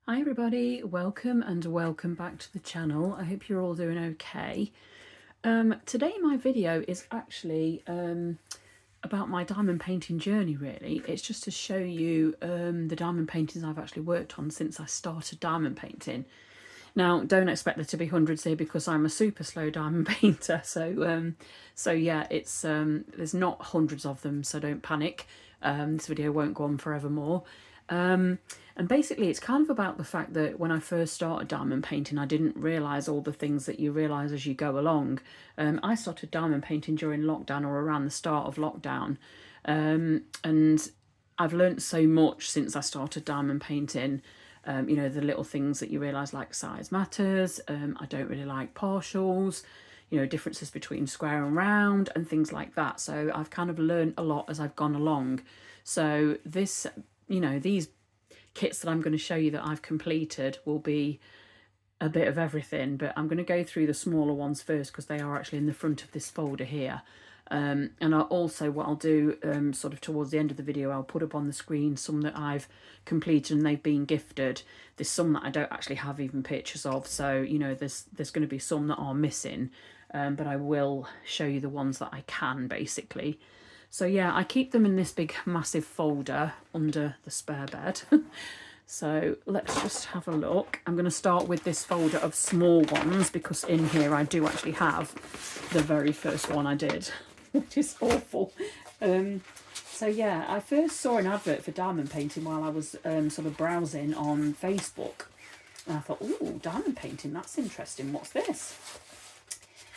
Hi everybody, welcome and welcome back to the channel. I hope you're all doing okay. Today my video is actually about my diamond painting journey really. It's just to show you the diamond paintings I've actually worked on since I started diamond painting. Now don't expect there to be hundreds here because I'm a super slow diamond painter, so yeah, it's there's not hundreds of them, so don't panic. This video won't go on forevermore. And basically it's kind of about the fact that when I first started diamond painting I didn't realise all the things that you realise as you go along. I started diamond painting during lockdown or around the start of lockdown, and I've learnt so much since I started diamond painting. You know, the little things that you realise, like size matters. I don't really like partials, you know, differences between square and round and things like that. So I've kind of learned a lot as I've gone along. So this, you know, these kits that I'm going to show you that I've completed will be a bit of everything, but I'm going to go through the smaller ones first because they are actually in the front of this folder here. And what I'll do sort of towards the end of the video, I'll put up on the screen some that I've completed and they've been gifted. There's some that I don't actually have even pictures of, so you know there's going to be some that are missing, but I will show you the ones that I can basically. So yeah, I keep them in this big massive folder under the spare bed. So let's just have a look. I'm going to start with this folder of small ones because in here I do actually have the very first one I did, which is awful. So yeah, I first saw an advert for diamond painting while I was sort of browsing on Facebook. And I thought, ooh, diamond painting, that's interesting. What's this?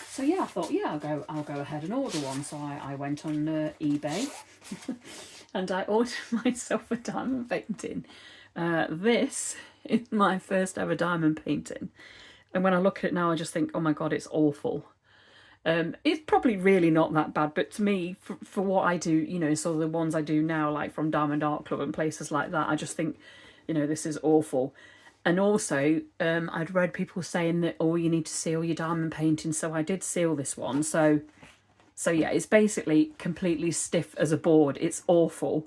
So yeah, I thought, yeah, I'll go ahead and order one. So I went on eBay and I ordered myself a diamond painting. This is my first ever diamond painting. And when I look at it now, I just think, oh my God, it's awful. It's probably really not that bad, but to me, for what I do, you know, sort of the ones I do now, like from Diamond Art Club and places like that, I just think, you know, this is awful. And also, I'd read people saying that, oh, you need to seal your diamond painting, so I did seal this one. So yeah, it's basically completely stiff as a board. It's awful.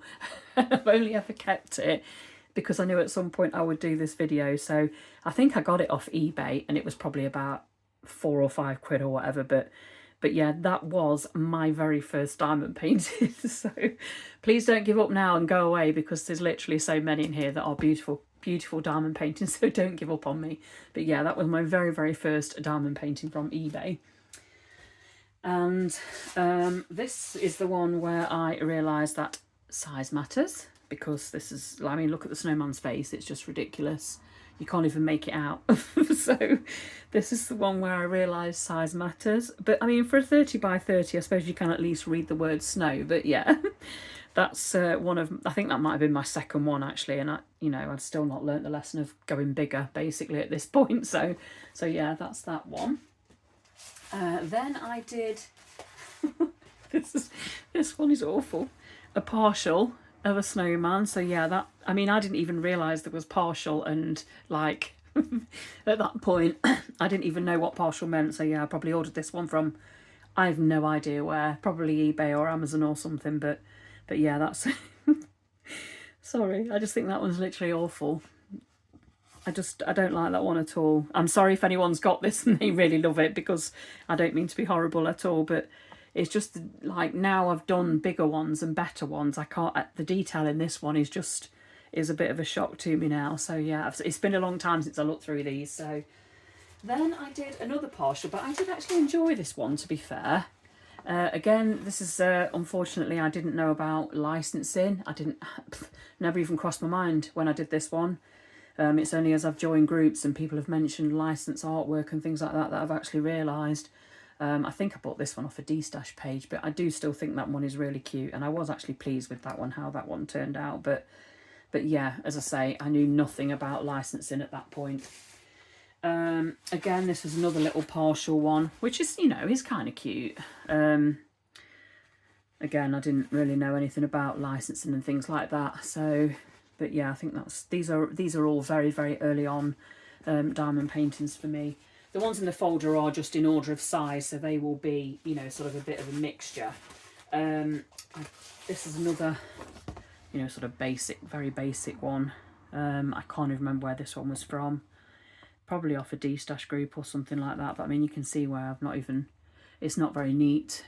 I've only ever kept it because I knew at some point I would do this video. So I think I got it off eBay and it was probably about £4 or £5 or whatever, but yeah, that was my very first diamond painting. So please don't give up now and go away because there's literally so many in here that are beautiful diamond paintings, so don't give up on me. But yeah, that was my very first diamond painting from eBay. And this is the one where I realised that size matters, because this is, I mean, look at the snowman's face, it's just ridiculous. You can't even make it out. So this is the one where I realised size matters. But I mean, for a 30 by 30, I suppose you can at least read the word snow. But yeah, that's one of, I think that might have been my second one actually. And you know, I'd still not learnt the lesson of going bigger basically at this point. So yeah, that's that one. Then I did, this one is awful, a partial of a snowman. So yeah, that, I mean, I didn't even realise there was partial, and like at that point I didn't even know what partial meant. So yeah, I probably ordered this one from, I have no idea where, probably eBay or Amazon or something, but yeah, that's sorry, I just think that one's literally awful. I don't like that one at all. I'm sorry if anyone's got this and they really love it, because I don't mean to be horrible at all, but it's just like, now I've done bigger ones and better ones, I can't, the detail in this one is just, is a bit of a shock to me now. So yeah, it's been a long time since I looked through these. So then I did another partial, but I did actually enjoy this one, to be fair. Again, this is unfortunately, I didn't know about licensing. I didn't, never even crossed my mind when I did this one. It's only as I've joined groups and people have mentioned licensed artwork and things like that that I've actually realised. I think I bought this one off a D-Stash page, but I do still think that one is really cute, and I was actually pleased with that one, how that one turned out. But yeah, as I say, I knew nothing about licensing at that point. Again, this was another little partial one, which is, you know, is kind of cute. Again, I didn't really know anything about licensing and things like that, so... But yeah, I think that's, these are all very early on diamond paintings for me. The ones in the folder are just in order of size, so they will be, you know, sort of a bit of a mixture. This is another, you know, sort of basic, very basic one. I can't even remember where this one was from. Probably off a D-Stash group or something like that. But I mean, you can see where I've not even, it's not very neat.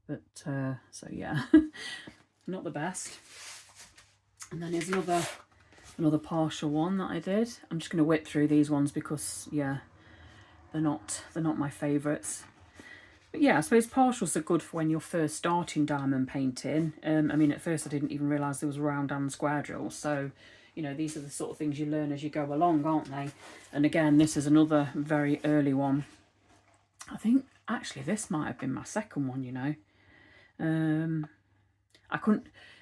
But, so yeah, not the best. And then here's another partial one that I did. I'm just going to whip through these ones because, yeah, they're not my favourites. But yeah, I suppose partials are good for when you're first starting diamond painting. I mean, at first I didn't even realise there was round and square drills. So, you know, these are the sort of things you learn as you go along, aren't they? And again, this is another very early one. I think, actually, this might have been my second one, you know.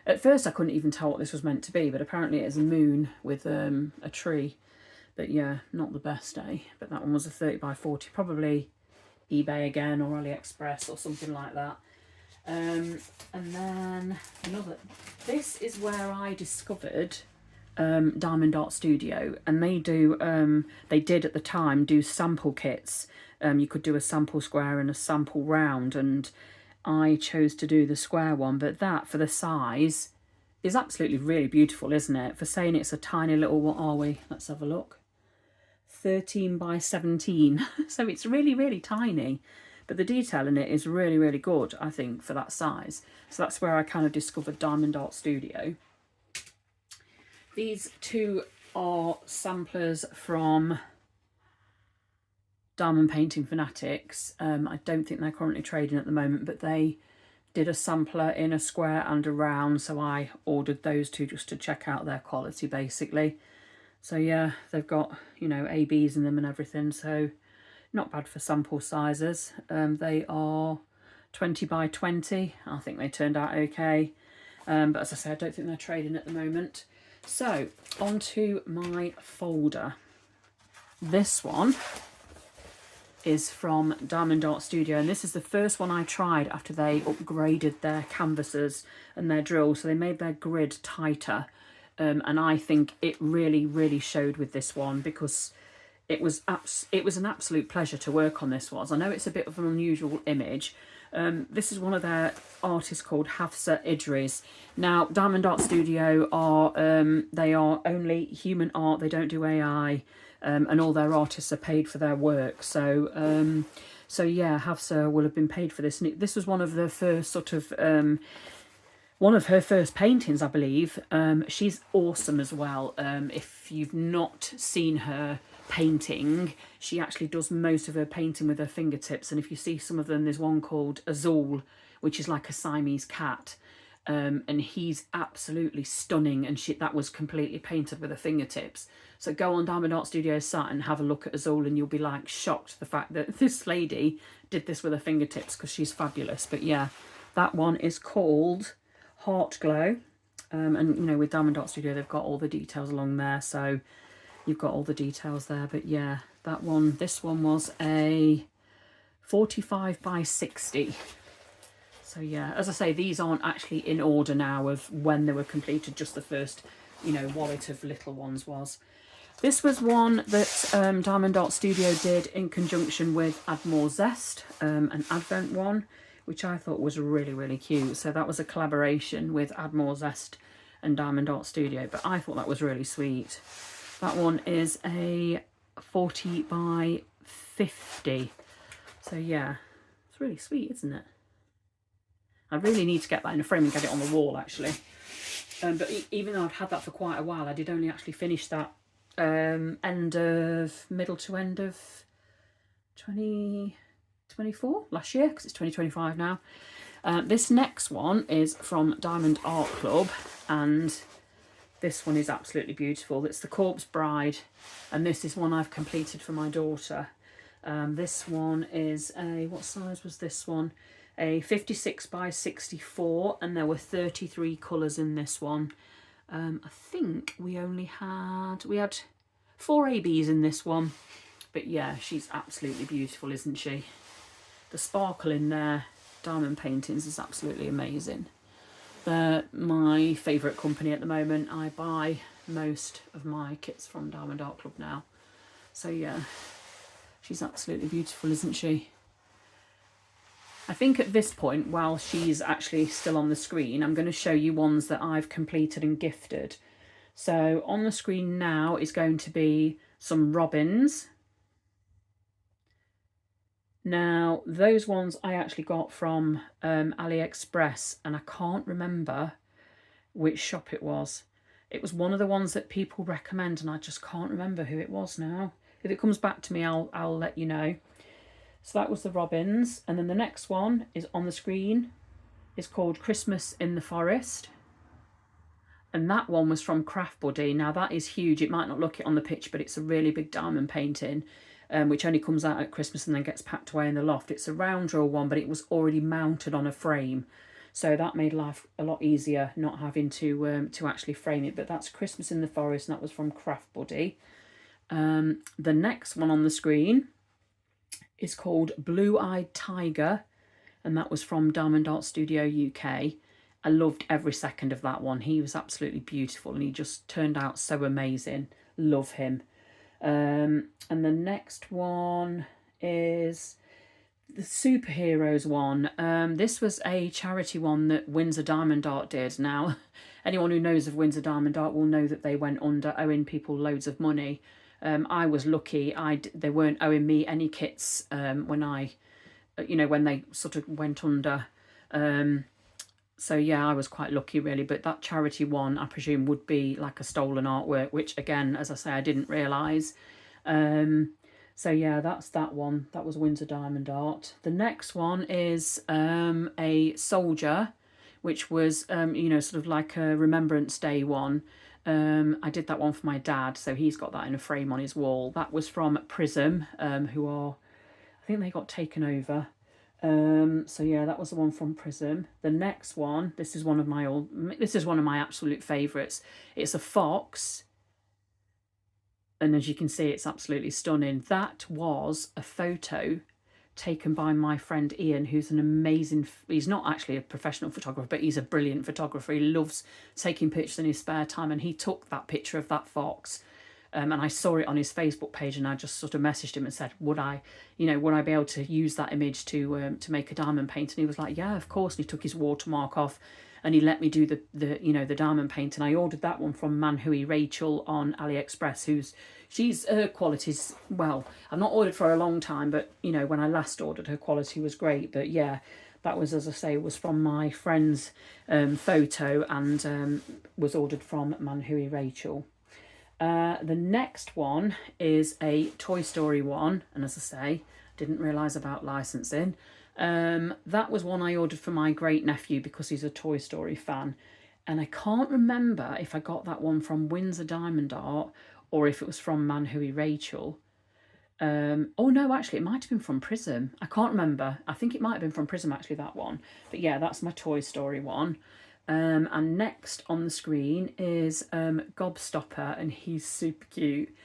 At first I couldn't even tell what this was meant to be, but apparently it is a moon with a tree. But yeah, not the best, eh? But that one was a 30 by 40, probably eBay again or AliExpress or something like that. And then this is where I discovered Diamond Art Studio, and they did at the time do sample kits. You could do a sample square and a sample round, and I chose to do the square one, but that, for the size, is absolutely really beautiful, isn't it? For saying it's a tiny little, what are we? Let's have a look. 13 by 17. So it's really, really tiny. But the detail in it is really, really good, I think, for that size. So that's where I kind of discovered Diamond Art Studio. These two are samplers from Diamond Painting Fanatics. I don't think they're currently trading at the moment, but they did a sampler in a square and a round, so I ordered those two just to check out their quality, basically. So yeah, they've got, you know, ABs in them and everything, so not bad for sample sizes. They are 20 by 20. I think they turned out okay, but as I say, I don't think they're trading at the moment. So onto my folder. This one is from Diamond Art Studio, and this is the first one I tried after they upgraded their canvases and their drills, so they made their grid tighter, and I think it really, really showed with this one, because it was an absolute pleasure to work on this was. I know it's a bit of an unusual image. This is one of their artists called Hafsa Idris. Now, Diamond Art Studio are they are only human art. They don't do AI, and all their artists are paid for their work. So, so yeah, Hafsa will have been paid for this. And this was one of the first sort of one of her first paintings, I believe. She's awesome as well. If you've not seen her painting, she actually does most of her painting with her fingertips, and if you see some of them, there's one called Azul, which is like a Siamese cat, and he's absolutely stunning, and that was completely painted with her fingertips. So go on Diamond Art Studio's site and have a look at Azul, and you'll be like shocked the fact that this lady did this with her fingertips, because she's fabulous. But yeah, that one is called Heart Glow, and you know, with Diamond Art Studio they've got all the details along there, so you've got all the details there. But yeah, that one, this one was a 45 by 60. So yeah, as I say, these aren't actually in order now of when they were completed, just the first, you know, wallet of little ones was. This was one that Diamond Art Studio did in conjunction with Add More Zest, an Advent one, which I thought was really, really cute. So that was a collaboration with Add More Zest and Diamond Art Studio, but I thought that was really sweet. That one is a 40 by 50. So yeah, it's really sweet, isn't it? I really need to get that in a frame and get it on the wall, actually. But even though I've had that for quite a while, I did only actually finish that middle to end of 2024, last year, because it's 2025 now. This next one is from Diamond Art Club, and this one is absolutely beautiful. It's the Corpse Bride, and this is one I've completed for my daughter. This one is a, what size was this one? A 56 by 64, and there were 33 colours in this one. I think we had 4 ABs in this one. But yeah, she's absolutely beautiful, isn't she? The sparkle in their diamond paintings is absolutely amazing. They're my favourite company at the moment. I buy most of my kits from Diamond Art Club now. So yeah, she's absolutely beautiful, isn't she? I think at this point, while she's actually still on the screen, I'm going to show you ones that I've completed and gifted. So on the screen now is going to be some robins. Now, those ones I actually got from AliExpress, and I can't remember which shop it was. It was one of the ones that people recommend, and I just can't remember who it was now. If it comes back to me, I'll let you know. So that was the robins, and then the next one is on the screen. It's called Christmas in the Forest. And that one was from Crafty. Now that is huge. It might not look it on the picture, but it's a really big diamond painting, which only comes out at Christmas and then gets packed away in the loft. It's a round draw one, but it was already mounted on a frame. So that made life a lot easier, not having to actually frame it. But that's Christmas in the Forest, and that was from Crafty. The next one on the screen is called Blue-Eyed Tiger, and that was from Diamond Art Studio UK. I loved every second of that one. He was absolutely beautiful, and he just turned out so amazing. Love him. And the next one is the superheroes one. This was a charity one that Windsor Diamond Art did. Now, anyone who knows of Windsor Diamond Art will know that they went under, owing people loads of money. I was lucky. They weren't owing me any kits when they sort of went under. So yeah, I was quite lucky really. But that charity one, I presume, would be like a stolen artwork, which again, as I say, I didn't realise. So yeah, that's that one. That was Windsor Diamond Art. The next one is a soldier, which was sort of like a Remembrance Day one. I did that one for my dad, so he's got that in a frame on his wall. That was from Prism, who are, I think they got taken over. So yeah, that was the one from Prism. The next one, this is one of my absolute favourites. It's a fox, and as you can see, it's absolutely stunning. That was a photo taken by my friend Ian, who's an amazing, he's not actually a professional photographer, but he's a brilliant photographer. He loves taking pictures in his spare time, and he took that picture of that fox. And I saw it on his Facebook page, and I just sort of messaged him and said, would I be able to use that image to make a diamond paint? And he was like, yeah, of course. And he took his watermark off, and he let me do the diamond paint. And I ordered that one from Manhui Rachel on AliExpress, she's her quality's, well, I've not ordered for a long time, but when I last ordered, her quality was great. But yeah, that was, as I say, was from my friend's photo, and was ordered from Manhui Rachel. The next one is a Toy Story one, and as I say, didn't realise about licensing. That was one I ordered for my great nephew because he's a Toy Story fan, and I can't remember if I got that one from Windsor Diamond Art or if it was from Manhui Rachel. Oh no, actually it might have been from Prism. I can't remember. I think it might have been from Prism actually, that one. But yeah, that's my Toy Story one. And next on the screen is Gobstopper, and he's super cute.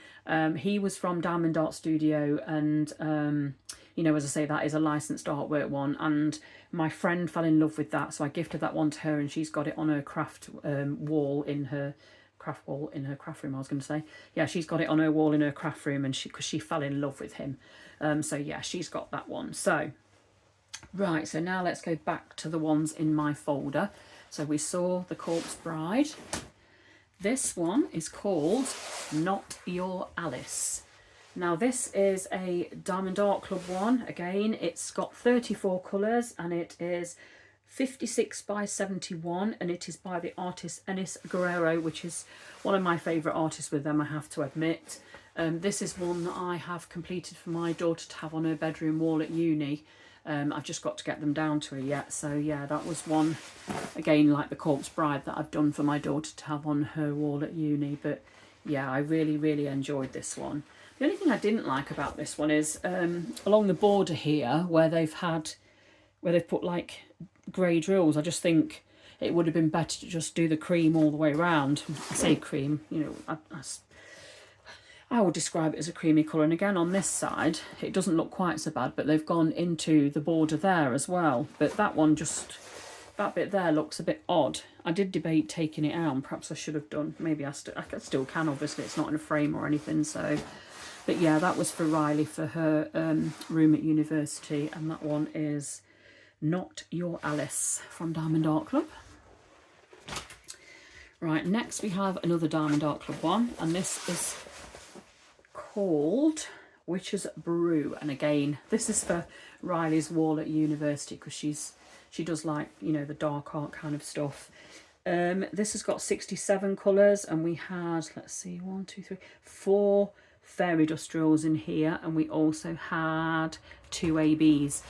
He was from Diamond Art Studio, and as I say, that is a licensed artwork one, and my friend fell in love with that, so I gifted that one to her, and she's got it on her craft wall in her craft room. I was going to say, yeah, she's got it on her wall in her craft room, and because she fell in love with him. So yeah, she's got that one. So right, so now let's go back to the ones in my folder. So we saw the Corpse Bride. This one is called Not Your Alice. Now this is a Diamond Art Club one. Again, it's got 34 colours, and it is 56 by 71, and it is by the artist Enis Guerrero, which is one of my favourite artists with them, I have to admit. This is one that I have completed for my daughter to have on her bedroom wall at uni. I've just got to get them down to her yet. So yeah, that was one, again, like the Corpse Bride, that I've done for my daughter to have on her wall at uni. But yeah, I really, really enjoyed this one. The only thing I didn't like about this one is along the border here, where they've put like grey drills. I just think it would have been better to just do the cream all the way around. I say cream, I would describe it as a creamy colour. And again, on this side, it doesn't look quite so bad, but they've gone into the border there as well. But that one, that bit there looks a bit odd. I did debate taking it out, and perhaps I should have done. Maybe I still can, obviously. It's not in a frame or anything, so. But yeah, that was for Riley for her room at university, and that one is Not Your Alice from Diamond Art Club. Right, next we have another Diamond Art Club one, and this is called Witch's Brew. And again, this is for Riley's wall at university, because she does like, you know, the dark art kind of stuff. This has got 67 colours, and we had, let's see, 1, 2, 3, 4 fairy dust drills in here, and we also had 2 ABs.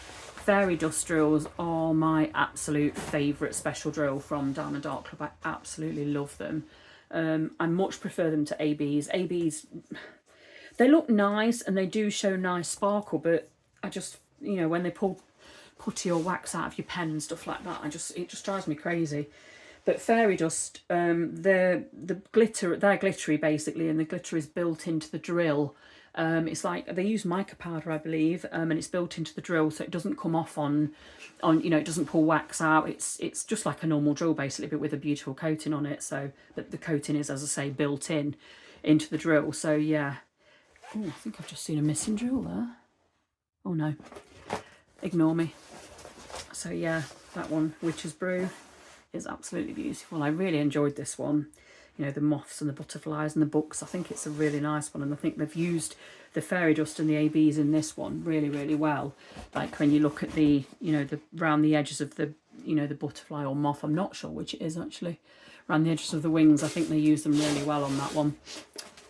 Fairy dust drills are my absolute favourite special drill from Diamond Art Club. I absolutely love them. I much prefer them to ABs. ABs, they look nice and they do show nice sparkle, but I just, you know, when they pull putty or wax out of your pen and stuff like that, it just drives me crazy. But fairy dust, the glitter, they're glittery basically, and the glitter is built into the drill. It's like they use mica powder, I believe, and it's built into the drill, so it doesn't come off on you know, it doesn't pull wax out. It's just like a normal drill basically, but with a beautiful coating on it. So the coating is, as I say, built into the drill. So yeah. Oh, I think I've just seen a missing drill there. Oh no, ignore me. So yeah, that one, Witch's Brew, is absolutely beautiful. I really enjoyed this one. You know, the moths and the butterflies and the books. I think it's a really nice one, and I think they've used the fairy dust and the ABs in this one really, really well. Like when you look at the, you know, the around the edges of the, you know, the butterfly or moth, I'm not sure which it is actually, around the edges of the wings, I think they use them really well on that one.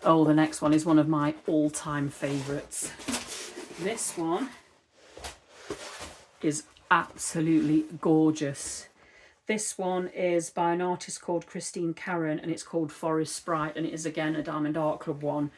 Oh, the next one is one of my all-time favourites. This one is absolutely gorgeous. This one is by an artist called Christine Karen, and it's called Forest Sprite, and it is again a Diamond Art Club one.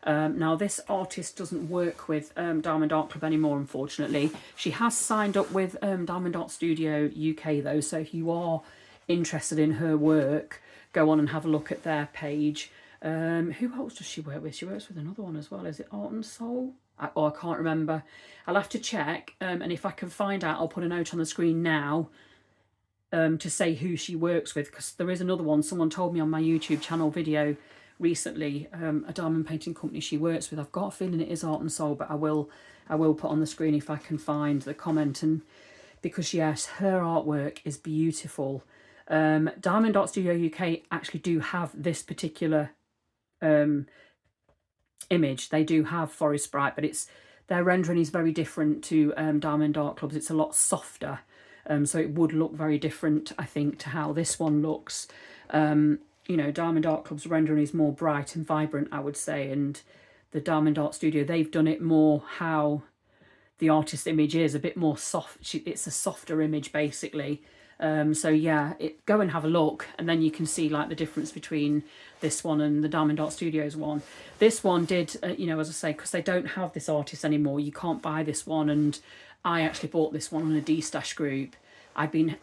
Now this artist doesn't work with Diamond Art Club anymore, unfortunately. She has signed up with Diamond Art Studio UK though, so if you are interested in her work, go on and have a look at their page. Who else does she work with? She works with another one as well. Is it Art and Soul? I can't remember. I'll have to check, and if I can find out, I'll put a note on the screen now to say who she works with, because there is another one. Someone told me on my YouTube channel video recently, a diamond painting company she works with. I've got a feeling it is Art and Soul, but I will put on the screen if I can find the comment. And because yes, her artwork is beautiful. Diamond Art Studio UK actually do have this particular image. They do have Forest Sprite, but their rendering is very different to Diamond Art Club's. It's a lot softer, so it would look very different, I think, to how this one looks. You know, Diamond Art Club's rendering is more bright and vibrant, I would say, and the Diamond Art Studio, they've done it more how the artist's image is, a bit more soft. It's a softer image basically. So yeah, go and have a look, and then you can see like the difference between this one and the Diamond Art Studios one. This one did, you know, as I say, because they don't have this artist anymore, you can't buy this one, and I actually bought this one on a D-Stash group. I'd been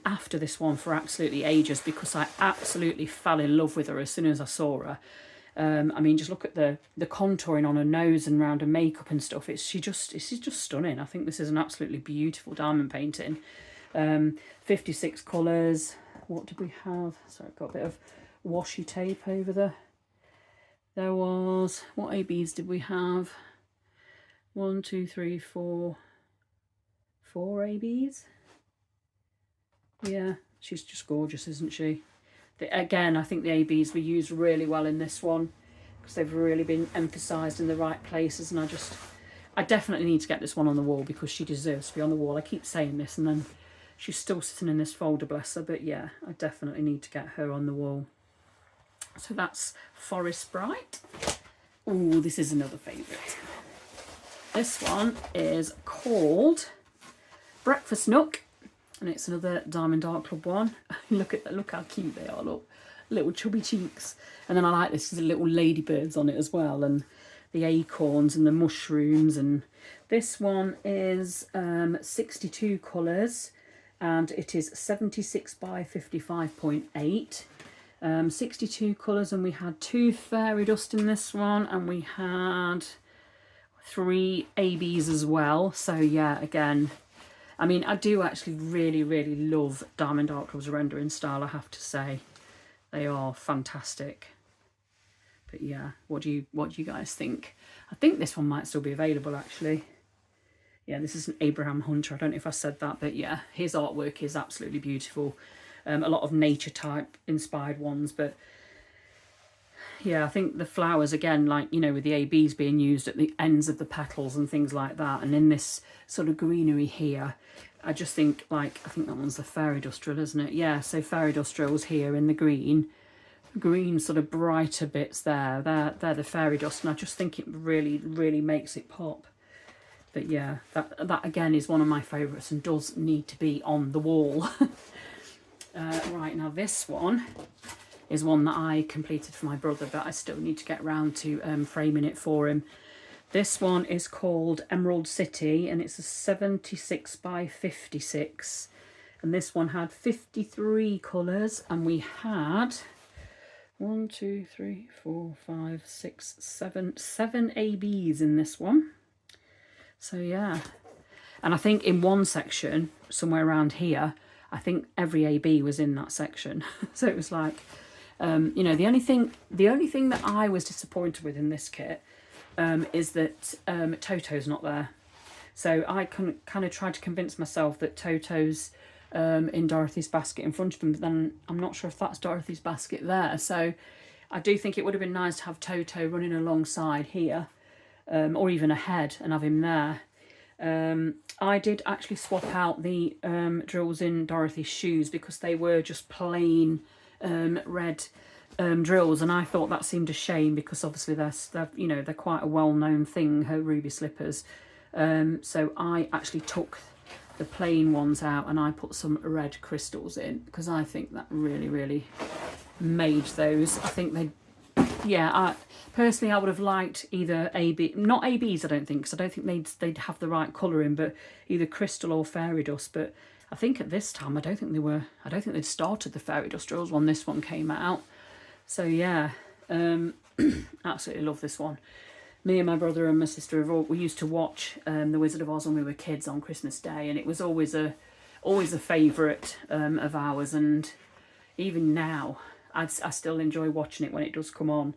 after this one for absolutely ages, because I absolutely fell in love with her as soon as I saw her. I mean, just look at the contouring on her nose and around her makeup and stuff. This is just stunning. I think this is an absolutely beautiful diamond painting. 56 colours. What did we have? Sorry, got a bit of washi tape over there was, what ABs did we have? 1, 2, 3, 4 ABs. Yeah, she's just gorgeous, isn't she? Again, I think the ABs were used really well in this one, because they've really been emphasised in the right places, and I definitely need to get this one on the wall, because she deserves to be on the wall. I keep saying this and then she's still sitting in this folder, bless her, but yeah, I definitely need to get her on the wall. So that's Forest Sprite. Oh, this is another favourite. This one is called Breakfast Nook, and it's another Diamond Art Club one. Look how cute they are, look. Little chubby cheeks. And then I like this, there's little ladybirds on it as well, and the acorns and the mushrooms. And this one is 62 colours, and it is 76 by 55.8. 62 colours, and we had 2 fairy dust in this one, and we had 3 ABs as well. So yeah, again, I mean, I do actually really, really love Diamond Art Club's rendering style, I have to say. They are fantastic. But yeah, what do you guys think? I think this one might still be available actually. Yeah, this is an Abraham Hunter. I don't know if I said that, but yeah, his artwork is absolutely beautiful. a lot of nature type inspired ones. But yeah, I think the flowers, again, like, you know, with the ABs being used at the ends of the petals and things like that, and in this sort of greenery here, I just think, like, I think that one's the fairy dust drill, isn't it? Yeah, so fairy dust drills here in the green sort of brighter bits there, they're the fairy dust, and I just think it really makes it pop. But yeah, that again is one of my favourites and does need to be on the wall. Right, now this one is one that I completed for my brother, but I still need to get round to framing it for him. This one is called Emerald City, and it's a 76 by 56. And this one had 53 colours, and we had 1, 2, 3, 4, 5, 6, 7 ABs in this one. So yeah, and I think in one section, somewhere around here, I think every AB was in that section. So it was like, you know, the only thing that I was disappointed with in this kit is that Toto's not there. So I kind of tried to convince myself that Toto's in Dorothy's basket in front of him, but then I'm not sure if that's Dorothy's basket there. So I do think it would have been nice to have Toto running alongside here, or even ahead, and have him there. I did actually swap out the drills in Dorothy's shoes because they were just plain red drills, and I thought that seemed a shame because obviously they're you know, they're quite a well-known thing, her ruby slippers. So I actually took the plain ones out and I put some red crystals in because I think that really made those. I think they, yeah, personally I would have liked either AB, not ABs I don't think, because I don't think they'd have the right colour in, but either crystal or fairy dust. But I think at this time I don't think they'd started the fairy dust drills when this one came out. So yeah, absolutely love this one. Me and my brother and my sister we used to watch The Wizard of Oz when we were kids on Christmas Day, and it was always a favourite of ours, and even now I still enjoy watching it when it does come on.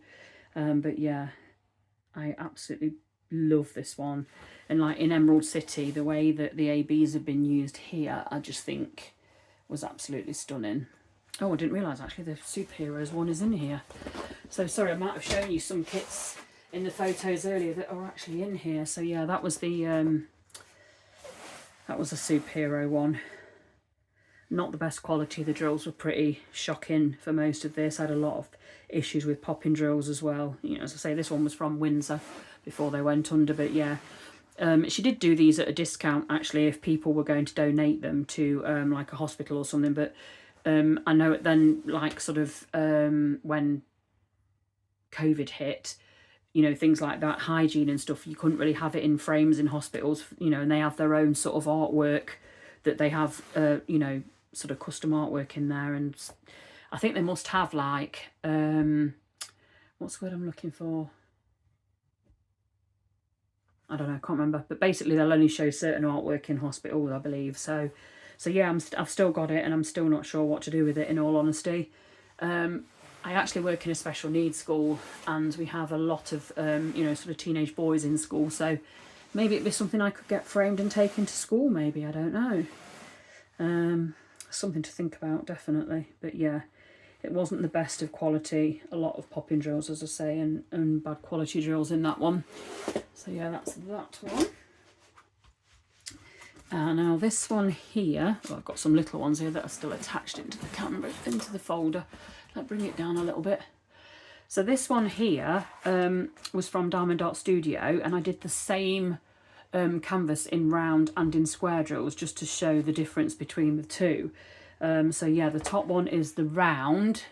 But yeah, I absolutely love this one. And like in Emerald City, the way that the ABs have been used here, I just think was absolutely stunning. Oh, I didn't realise actually the superheroes one is in here. So sorry, I might have shown you some kits in the photos earlier that are actually in here. So yeah, that was the superhero one. Not the best quality. The drills were pretty shocking for most of this. I had a lot of issues with popping drills as well. You know, as I say, this one was from Windsor before they went under, but yeah. She did do these at a discount actually if people were going to donate them to like a hospital or something, but I know then, like, sort of when COVID hit, you know, things like that, hygiene and stuff, you couldn't really have it in frames in hospitals, you know, and they have their own sort of artwork that they have, you know, sort of custom artwork in there. And I think they must have like, what's the word I'm looking for? I don't know, I can't remember. But basically they'll only show certain artwork in hospitals, I believe. So yeah, I've still got it, and I'm still not sure what to do with it, in all honesty. I actually work in a special needs school, and we have a lot of, you know, sort of teenage boys in school. So maybe it'd be something I could get framed and take into school, maybe, I don't know. Something to think about, definitely. But yeah, it wasn't the best of quality. A lot of popping drills, as I say, and bad quality drills in that one. So yeah, that's that one. Now this one here, well, I've got some little ones here that are still attached into the camera, into the folder. Let's bring it down a little bit. So this one here was from Diamond Art Studio, and I did the same canvas in round and in square drills just to show the difference between the two. So yeah, the top one is the round,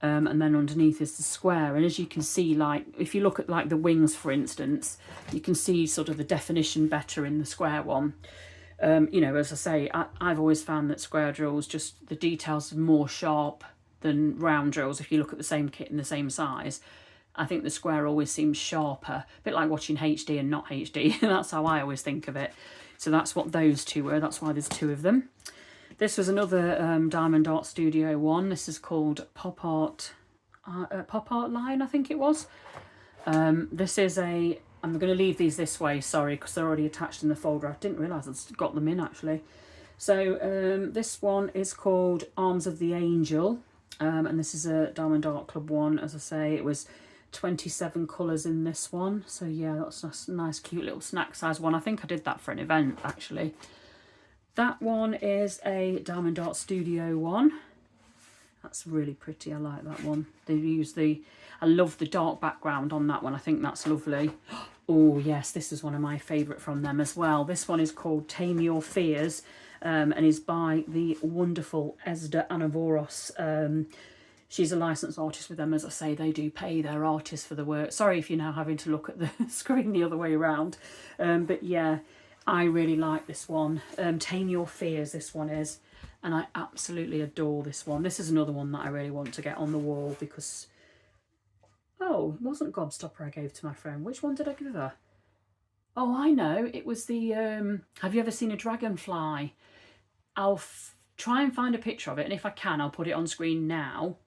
and then underneath is the square. And as you can see, like if you look at like the wings, for instance, you can see sort of the definition better in the square one. You know, as I say, I've always found that square drills, just the details are more sharp than round drills. If you look at the same kit in the same size, I think the square always seems sharper, a bit like watching HD and not HD. That's how I always think of it. So that's what those two were. That's why there's two of them. This was another Diamond Art Studio one. This is called Pop Art Line, I think it was. This is a, I'm going to leave these this way, sorry, because they're already attached in the folder. I didn't realise I'd got them in, actually. So this one is called Arms of the Angel, and this is a Diamond Art Club one. As I say, it was 27 colours in this one. So yeah, that's a nice cute little snack size one. I think I did that for an event actually. That one is a Diamond Art Studio one. That's really pretty. I like that one. They use I love the dark background on that one. I think that's lovely. Oh yes, this is one of my favourite from them as well. This one is called Tame Your Fears, and is by the wonderful Esda Anavoros. She's a licensed artist with them. As I say, they do pay their artists for the work. Sorry if you're now having to look at the screen the other way around. But yeah, I really like this one. Tame Your Fears, this one is. And I absolutely adore this one. This is another one that I really want to get on the wall because... Oh, it wasn't Gobstopper I gave to my friend. Which one did I give her? Oh, I know. It was the... have you ever seen a dragonfly? I'll try and find a picture of it. And if I can, I'll put it on screen now.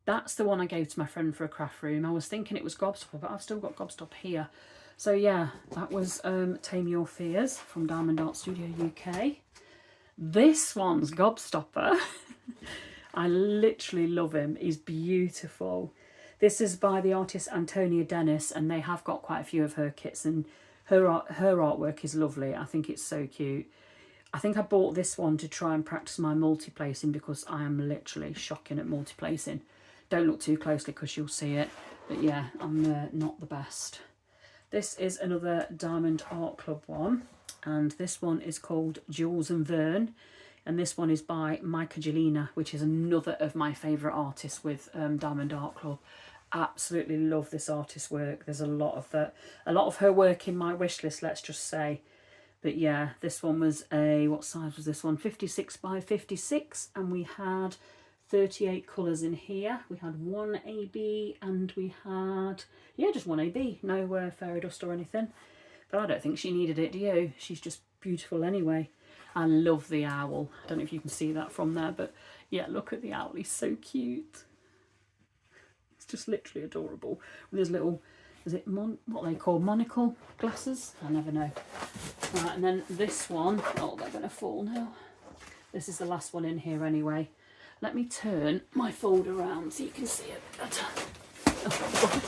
That's the one I gave to my friend for a craft room. I was thinking it was Gobstopper, but I've still got Gobstopper here. So yeah, that was Tame Your Fears from Diamond Art Studio UK. This one's Gobstopper. I literally love him. He's beautiful. This is by the artist Antonia Dennis, and they have got quite a few of her kits, and her artwork is lovely. I think it's so cute. I think I bought this one to try and practice my multi-placing because I am literally shocking at multi-placing. Don't look too closely because you'll see it. But yeah, I'm not the best. This is another Diamond Art Club one. And this one is called Jules and Verne. And this one is by Micah Jelena, which is another of my favourite artists with Diamond Art Club. Absolutely love this artist's work. There's a lot of her work in my wish list, let's just say. But yeah, this one was what size was this one? 56 by 56, and we had 38 colours in here. We had one AB and we had, yeah, just one AB. No fairy dust or anything. But I don't think she needed it, do you? She's just beautiful anyway. I love the owl. I don't know if you can see that from there, but yeah, look at the owl. He's so cute. It's just literally adorable. With his little, is it what they call monocle glasses? I never know. Right, and then this one, oh, they're going to fall now. This is the last one in here anyway. Let me turn my fold around so you can see it better. Oh,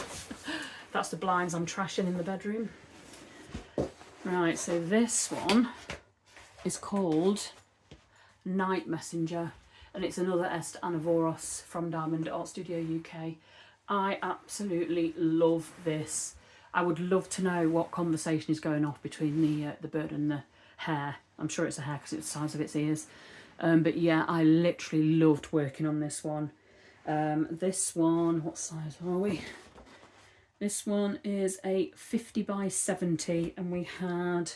that's the blinds I'm trashing in the bedroom. Right, so this one is called Night Messenger, and it's another Est Anavoros from Diamond Art Studio UK. I absolutely love this. I would love to know what conversation is going off between the bird and the hare. I'm sure it's a hare because it's the size of its ears. But yeah, I literally loved working on this one. This one, what size are we? This one is a 50 by 70, and we had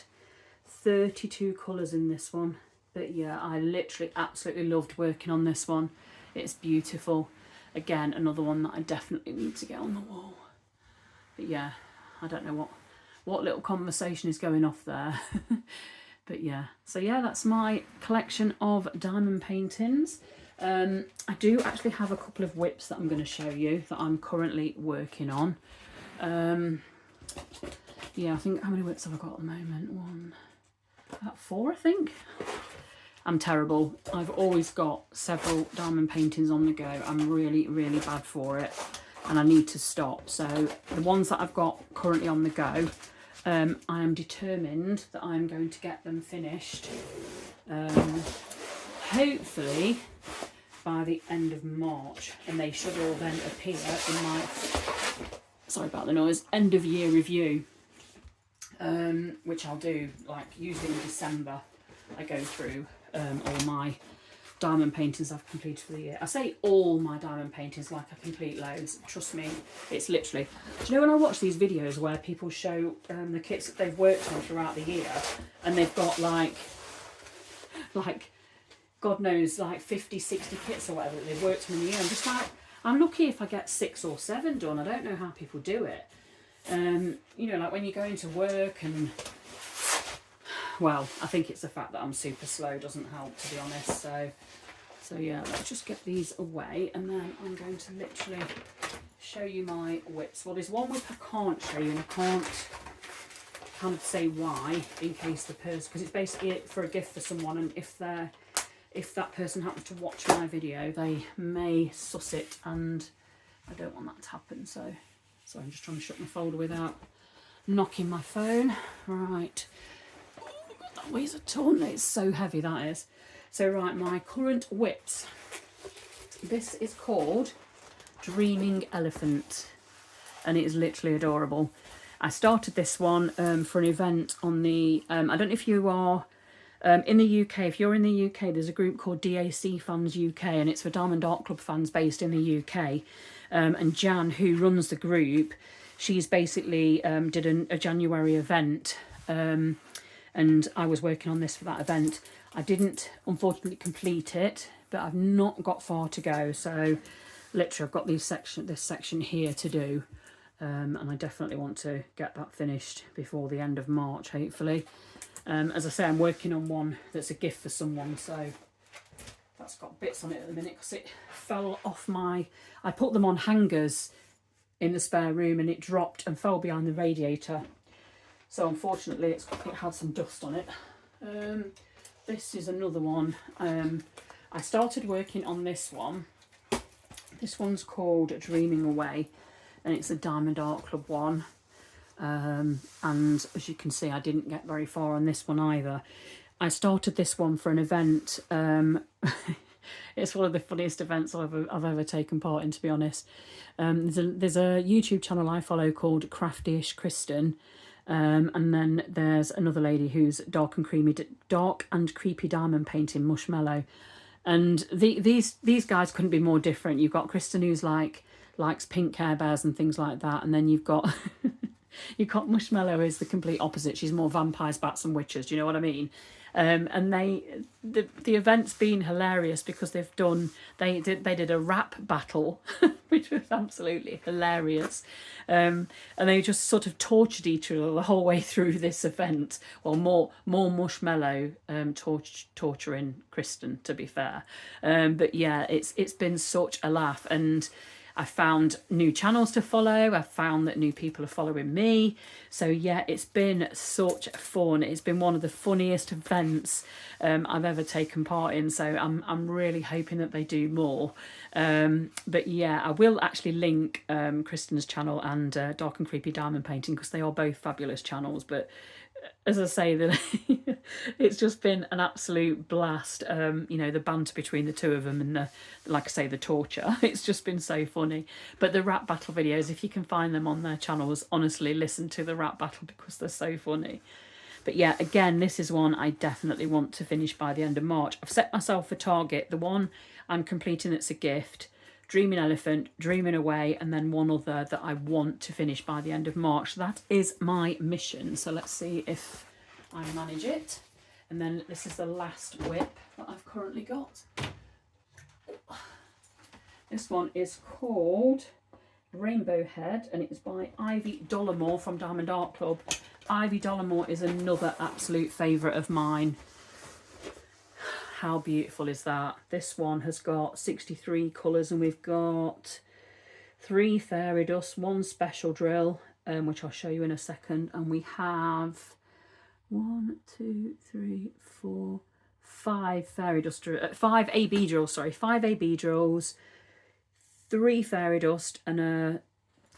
32 colours in this one. But yeah, I literally absolutely loved working on this one. It's beautiful. Again, another one that I definitely need to get on the wall. But yeah, I don't know what little conversation is going off there. But yeah, so yeah, that's my collection of diamond paintings. I do actually have a couple of whips that I'm going to show you that I'm currently working on. Yeah, I think, how many whips have I got at the moment? About 4, I think. I'm terrible. I've always got several diamond paintings on the go. I'm really, really bad for it, and I need to stop. So the ones that I've got currently on the go, I am determined that I'm going to get them finished. Hopefully by the end of March, and they should all then appear in my, sorry about the noise, end of year review, which I'll do like usually in December. I go through all my diamond paintings I've completed for the year. I say all my diamond paintings like I complete loads. Trust me, it's literally... Do you know when I watch these videos where people show the kits that they've worked on throughout the year, and they've got like God knows, like 50, 60 kits or whatever that they've worked on in the year. I'm just like, I'm lucky if I get 6 or 7 done. I don't know how people do it. You know, like when you go into work and... Well, I think it's the fact that I'm super slow doesn't help, to be honest. So yeah, let's just get these away, and then I'm going to literally show you my whips. Well, there's one whip I can't show you, and I can't kind of say why, in case the person, because it's basically for a gift for someone, and if that person happens to watch my video, they may suss it, and I don't want that to happen. So I'm just trying to shut my folder without knocking my phone. Right. Oh, God, that weighs a ton. It's so heavy, that is. So right, my current whips. This is called Dreaming Elephant, and it is literally adorable. I started this one for an event on the, I don't know if you are in the UK. If you're in the UK, there's a group called DAC Fans UK, and it's for Diamond Art Club fans based in the UK. And Jan, who runs the group, she's basically did a January event, and I was working on this for that event. I didn't, unfortunately, complete it, but I've not got far to go. So literally I've got this section here to do. And I definitely want to get that finished before the end of March, hopefully. As I say, I'm working on one that's a gift for someone, so that's got bits on it at the minute because it fell off I put them on hangers in the spare room, and it dropped and fell behind the radiator. So unfortunately it had some dust on it. This is another one. I started working on this one. This one's called Dreaming Away, and it's a Diamond Art Club one. And as you can see, I didn't get very far on this one either. I started this one for an event. It's one of the funniest events I've ever taken part in, to be honest. There's a YouTube channel I follow called Crafty-ish Kristyn. And then there's another lady who's dark and creepy diamond painting Mushmallow. And these guys couldn't be more different. You've got Kristyn, who's likes pink Care Bears and things like that, and then you've got Mushmallow is the complete opposite. She's more vampires, bats and witches, do you know what I mean? And the event's been hilarious because they did a rap battle which was absolutely hilarious, and they just sort of tortured each other the whole way through this event. Well, more Mushmallow torturing Kristyn, to be fair, but yeah, it's been such a laugh, and I found new channels to follow. I found that new people are following me. So yeah, it's been such fun. It's been one of the funniest events I've ever taken part in. So I'm really hoping that they do more. But yeah, I will actually link Kristyn's channel and Dark and Creepy Diamond Painting, because they are both fabulous channels. But as I say, that it's just been an absolute blast. You know, the banter between the two of them, and like I say, the torture. It's just been so funny. But the rap battle videos, if you can find them on their channels, honestly, listen to the rap battle because they're so funny. But yeah, again, this is one I definitely want to finish by the end of March. I've set myself a target. The one I'm completing that's a gift, Dreaming Elephant, Dreaming Away, and then one other that I want to finish by the end of March. That is my mission. So let's see if I manage it. And then this is the last whip that I've currently got. This one is called Rainbow Head, and it's by Ivy Dollamore from Diamond Art Club. Ivy Dollamore is another absolute favourite of mine. How beautiful is that? This one has got 63 colours, and we've got 3 fairy dust, 1 special drill, which I'll show you in a second, and we have 5 fairy dust, 5 AB drills, sorry, 5 AB drills, 3 fairy dust, and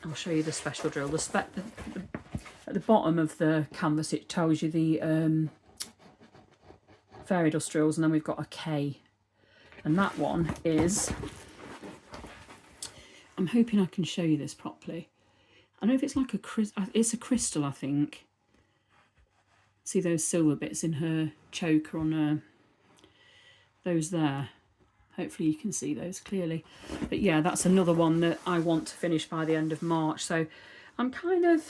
I'll show you the special drill. At the bottom of the canvas, it tells you the fairy dust drills, and then we've got a K, and that one is, I'm hoping I can show you this properly. I don't know if it's like it's a crystal, I think. See those silver bits in her choker on those there. Hopefully you can see those clearly. But yeah, that's another one that I want to finish by the end of March. So I'm kind of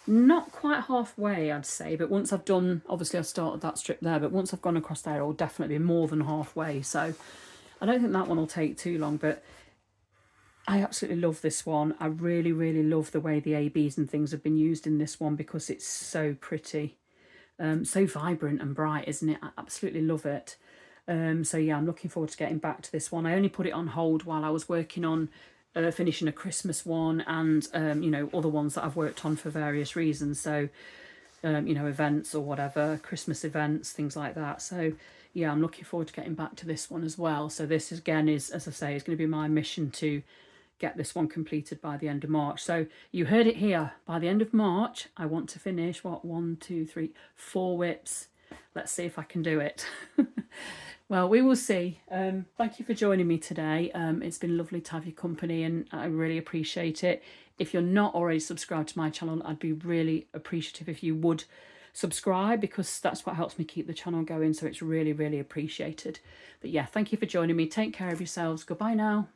not quite halfway, I'd say, but once I've done, obviously I've started that strip there, but once I've gone across there, I'll definitely be more than halfway. So I don't think that one will take too long, but I absolutely love this one. I really, really love the way the ABs and things have been used in this one, because it's so pretty, so vibrant and bright, isn't it? I absolutely love it. So yeah, I'm looking forward to getting back to this one. I only put it on hold while I was working on finishing a Christmas one, and you know, other ones that I've worked on for various reasons. So you know, events or whatever, Christmas events, things like that. So yeah, I'm looking forward to getting back to this one as well. So this is, again, is, as I say, is going to be my mission to get this one completed by the end of March. So you heard it here. By the end of March, I want to finish, what, 1, 2, 3, 4 whips. Let's see if I can do it. Well, we will see. Thank you for joining me today. It's been lovely to have your company, and I really appreciate it. If you're not already subscribed to my channel, I'd be really appreciative if you would subscribe, because that's what helps me keep the channel going. So it's really, really appreciated. But yeah, thank you for joining me. Take care of yourselves. Goodbye now.